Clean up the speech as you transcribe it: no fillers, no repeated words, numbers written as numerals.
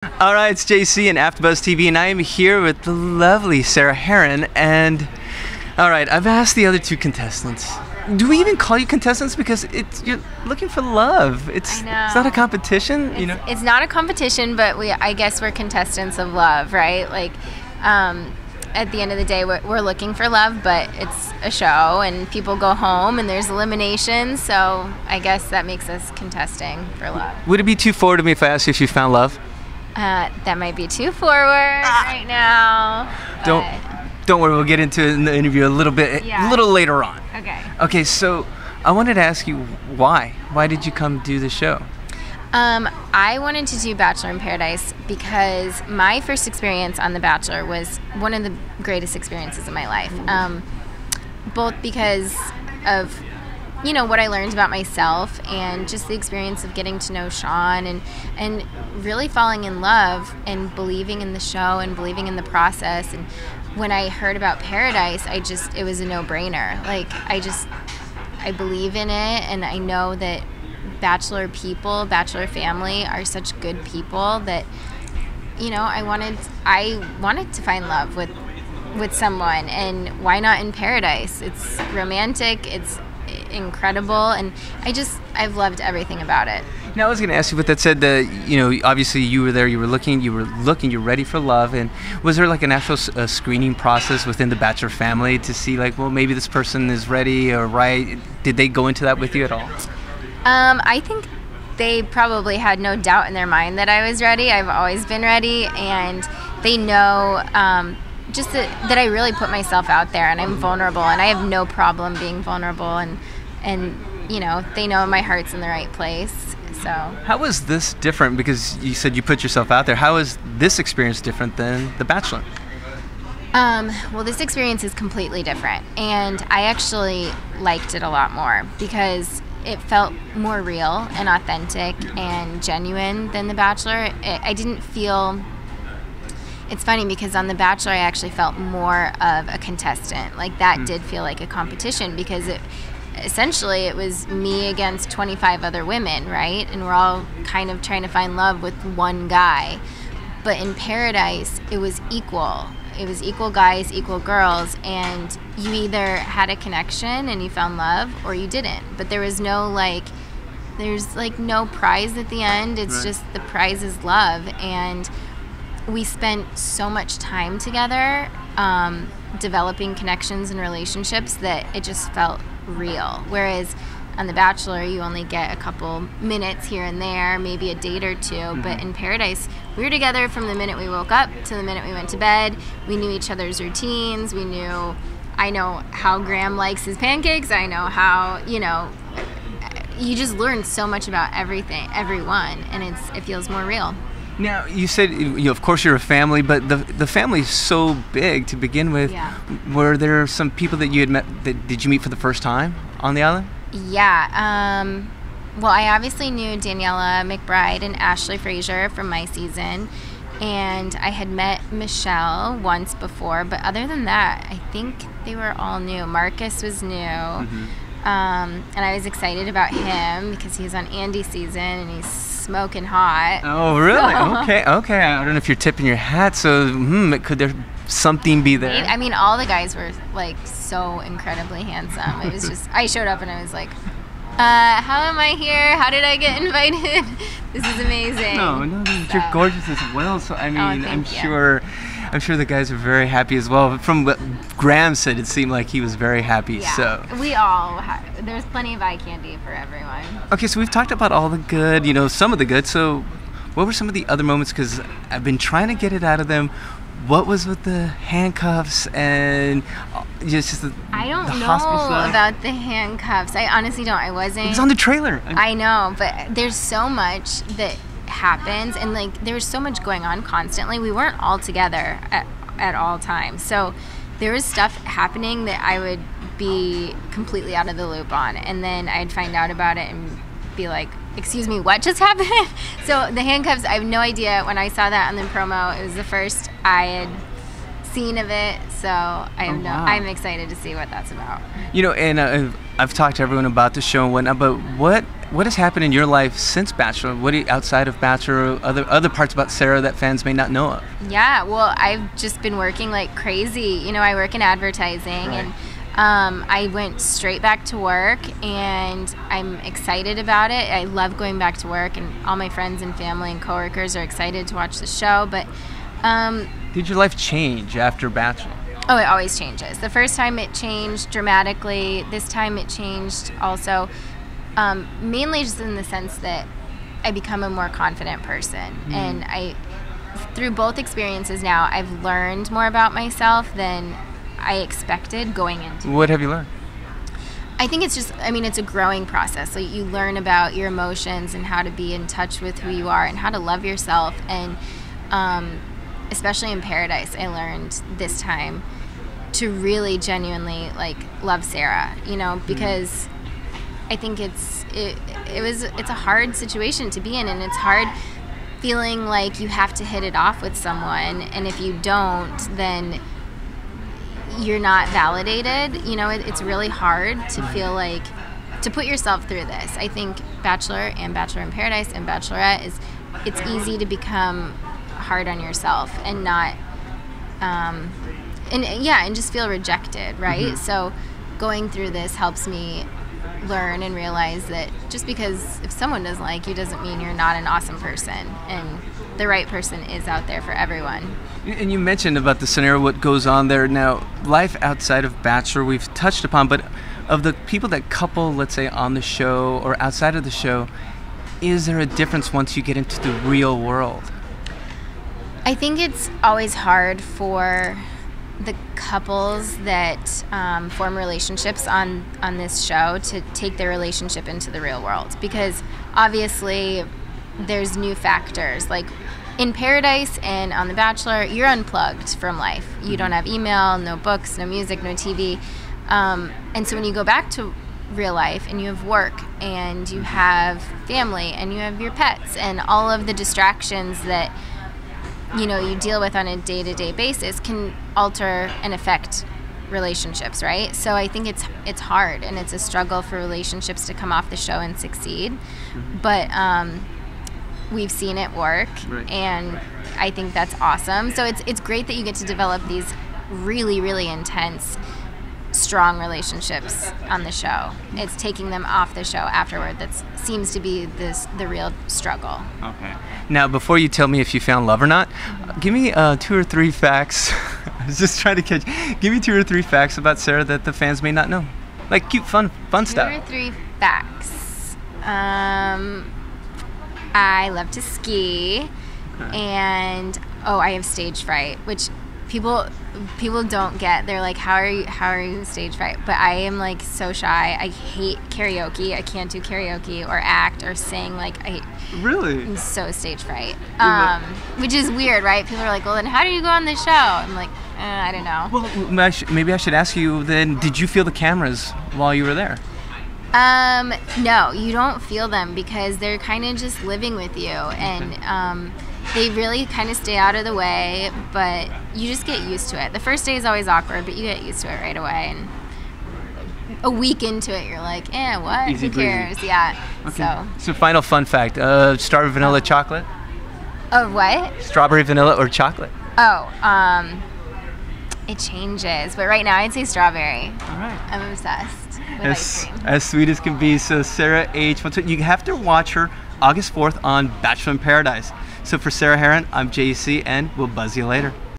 All right, it's JC and AfterBuzz TV, and I am here with the lovely Sarah Heron. And all right, I've asked the other two contestants. Do we even call you contestants? Because you're looking for love. It's not a competition, you know. It's not a competition, but I guess we're contestants of love, right? Like, at the end of the day, we're looking for love, but it's a show, and people go home, and there's eliminations. So I guess that makes us contesting for love. Would it be too forward of me if I asked you if you found love? That might be too forward right now. Don't worry, we'll get into it in the interview a little later on. Okay. Okay, so I wanted to ask you why. Why did you come do the show? I wanted to do Bachelor in Paradise because my first experience on The Bachelor was one of the greatest experiences of my life. Both because of what I learned about myself and just the experience of getting to know Sean and really falling in love and believing in the show and believing in the process. And when I heard about Paradise, it was a no-brainer. Like, I believe in it, and I know that Bachelor people, Bachelor family are such good people that, I wanted to find love with someone, and why not in Paradise? It's romantic, it's incredible, and I've loved everything about it. Now I was going to ask you, with that said, obviously you were there, you're ready for love, and was there like an actual screening process within the Bachelor family to see like, well, maybe this person is ready or right? Did they go into that with you at all? I think they probably had no doubt in their mind that I was ready. I've always been ready, and they know just that I really put myself out there, and I'm vulnerable, and I have no problem being vulnerable, and they know my heart's in the right place. So how is this different? Because you said you put yourself out there. How is this experience different than The Bachelor? Well, this experience is completely different, and I actually liked it a lot more because it felt more real and authentic and genuine than The Bachelor. I didn't feel... It's funny because on The Bachelor I actually felt more of a contestant. Like, that did feel like a competition because essentially it was me against 25 other women, right? And we're all kind of trying to find love with one guy. But in Paradise, it was equal. It was equal guys, equal girls, and you either had a connection and you found love or you didn't. But there was no there's no prize at the end. It's just the prize is love. And we spent so much time together developing connections and relationships that it just felt real. Whereas on The Bachelor, you only get a couple minutes here and there, maybe a date or two. But in Paradise, we were together from the minute we woke up to the minute we went to bed. We knew each other's routines. I know how Graham likes his pancakes. I know how, you just learn so much about everyone, and it feels more real. Now, you said, of course you're a family, but the family's so big to begin with. Yeah. Were there some people that you had met, did you meet for the first time on the island? Yeah. Well, I obviously knew Daniela McBride and Ashley Frazier from my season, and I had met Michelle once before, but other than that, I think they were all new. Marcus was new. And I was excited about him because he was on Andy's season, and he's smoking hot. Oh, really? So. Okay. I don't know if you're tipping your hat, so could there something be there? I mean, all the guys were like so incredibly handsome. It was just, I showed up and I was like, how am I here? How did I get invited? This is amazing. No, you're gorgeous as well. So I mean, I'm sure the guys are very happy as well. From what Graham said, it seemed like he was very happy. Yeah, so we all there's plenty of eye candy for everyone. Okay, so we've talked about all the good, some of the good. So what were some of the other moments? Because I've been trying to get it out of them. What was with the handcuffs and just the I don't know stuff? About the handcuffs. I honestly don't. I wasn't. It was on the trailer. I know, but there's so much that happens, and there was so much going on constantly. We weren't all together at all times, so there was stuff happening that I would be completely out of the loop on, and then I'd find out about it and be like, excuse me, what just happened? So the handcuffs, I have no idea. When I saw that on the promo, it was the first I had seen of it, so I'm excited to see what that's about. And I've talked to everyone about the show and whatnot, but what what has happened in your life since Bachelor? What outside of Bachelor, other parts about Sarah that fans may not know of? Yeah, well, I've just been working like crazy. You know, I work in advertising, and I went straight back to work, and I'm excited about it. I love going back to work, and all my friends and family and coworkers are excited to watch the show. But did your life change after Bachelor? Oh, it always changes. The first time it changed dramatically. This time it changed also. Mainly just in the sense that I become a more confident person. And through both experiences now, I've learned more about myself than I expected going into it. What have you learned? I think it's just, it's a growing process. So you learn about your emotions and how to be in touch with who you are and how to love yourself. And especially in Paradise, I learned this time to really genuinely love Sarah, because I think it's a hard situation to be in, and it's hard feeling like you have to hit it off with someone, and if you don't, then you're not validated. It's really hard to feel like to put yourself through this. I think Bachelor and Bachelor in Paradise and Bachelorette it's easy to become hard on yourself and not and just feel rejected, right? So going through this helps me learn and realize that just because if someone doesn't like you doesn't mean you're not an awesome person, and the right person is out there for everyone. And you mentioned about the scenario, what goes on there. Now, life outside of Bachelor we've touched upon, but of the people that couple, let's say, on the show or outside of the show, is there a difference once you get into the real world? I think it's always hard for the couples that form relationships on this show to take their relationship into the real world, because obviously there's new factors. Like in Paradise and on The Bachelor, you're unplugged from life. You don't have email, no books, no music, no TV. And so when you go back to real life and you have work and you have family and you have your pets and all of the distractions that you deal with on a day-to-day basis can alter and affect relationships, right? So I think it's hard, and it's a struggle for relationships to come off the show and succeed. But we've seen it work, and I think that's awesome. So it's great that you get to develop these really, really intense, strong relationships on the show. It's taking them off the show afterward that seems to be the real struggle. Okay. Now, before you tell me if you found love or not, give me 2 or 3 facts. I was just trying to catch. Give me 2 or 3 facts about Sarah that the fans may not know, like cute, fun stuff. 2 or 3 facts. I love to ski, and I have stage fright, which people don't get. They're like, how are you stage fright? But I am like so shy. I hate karaoke. I can't do karaoke or act or sing. Really? I'm so stage fright. Which is weird, right? People are like, well, then how do you go on the show? I'm like, I don't know. Well, maybe I should ask you then, did you feel the cameras while you were there? No, you don't feel them because they're kind of just living with you, and they really kind of stay out of the way, but you just get used to it. The first day is always awkward, but you get used to it right away. And a week into it, you're like, what? Easy Who cares? breezy. Yeah. Okay. So final fun fact, strawberry vanilla chocolate? Oh, what? Strawberry vanilla or chocolate? It changes, but right now I'd say strawberry. All right. I'm obsessed with ice cream. As sweet as can be. So Sarah H., you have to watch her August 4th on Bachelor in Paradise. So for Sarah Heron, I'm JC, and we'll buzz you later.